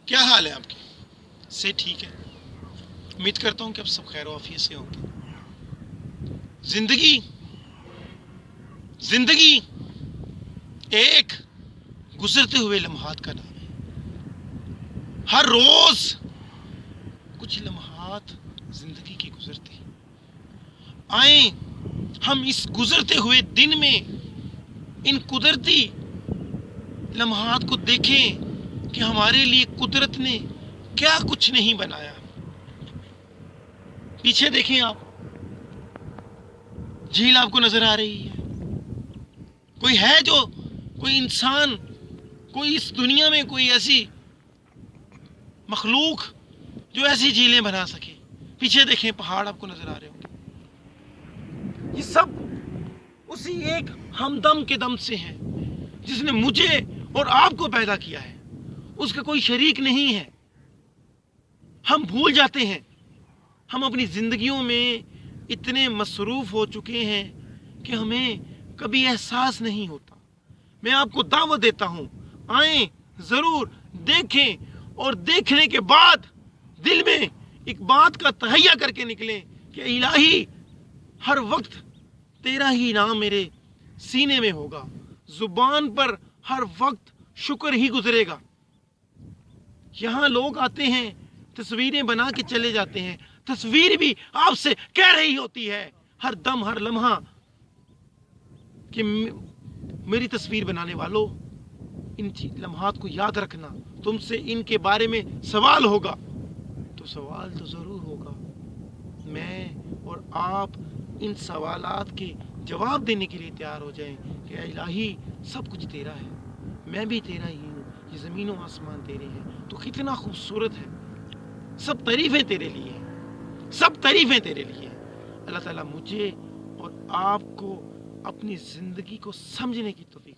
کیا حال ہے آپ کے؟ سے ٹھیک ہے؟ امید کرتا ہوں کہ آپ سب خیر و عافیت سے ہوں گے۔ زندگی ایک گزرتے ہوئے لمحات کا نام ہے۔ ہر روز کچھ لمحات زندگی کے گزرتے ہیں۔ آئیں ہم اس گزرتے ہوئے دن میں ان قدرتی لمحات کو دیکھیں کہ ہمارے لیے قدرت نے کیا کچھ نہیں بنایا۔ پیچھے دیکھیں آپ، جھیل آپ کو نظر آ رہی ہے۔ کوئی انسان، کوئی اس دنیا میں کوئی ایسی مخلوق جو ایسی جھیلیں بنا سکے؟ پیچھے دیکھیں، پہاڑ آپ کو نظر آ رہے ہوں گے۔ یہ سب اسی ایک ہمدم کے دم سے ہیں جس نے مجھے اور آپ کو پیدا کیا ہے۔ اس کا کوئی شریک نہیں ہے۔ ہم بھول جاتے ہیں، ہم اپنی زندگیوں میں اتنے مصروف ہو چکے ہیں کہ ہمیں کبھی احساس نہیں ہوتا۔ میں آپ کو دعوت دیتا ہوں، آئیں ضرور دیکھیں، اور دیکھنے کے بعد دل میں ایک بات کا تہیہ کر کے نکلیں کہ الہی، ہر وقت تیرا ہی نام میرے سینے میں ہوگا، زبان پر ہر وقت شکر ہی گزرے گا۔ یہاں لوگ آتے ہیں، تصویریں بنا کے چلے جاتے ہیں، تصویر بھی آپ سے کہہ رہی ہوتی ہے ہر دم ہر لمحہ کہ میری تصویر بنانے والوں، ان لمحات کو یاد رکھنا، تم سے ان کے بارے میں سوال ہوگا۔ تو سوال تو ضرور ہوگا، میں اور آپ ان سوالات کے جواب دینے کے لیے تیار ہو جائیں کہ اے الہی، سب کچھ تیرا ہے، میں بھی تیرا ہی ہوں، یہ زمین و آسمان تیرے ہیں۔ تو کتنا خوبصورت ہے، سب تعریفیں تیرے لیے ہیں، سب تعریفیں تیرے لیے ہیں۔ اللہ تعالیٰ مجھے اور آپ کو اپنی زندگی کو سمجھنے کی توفیق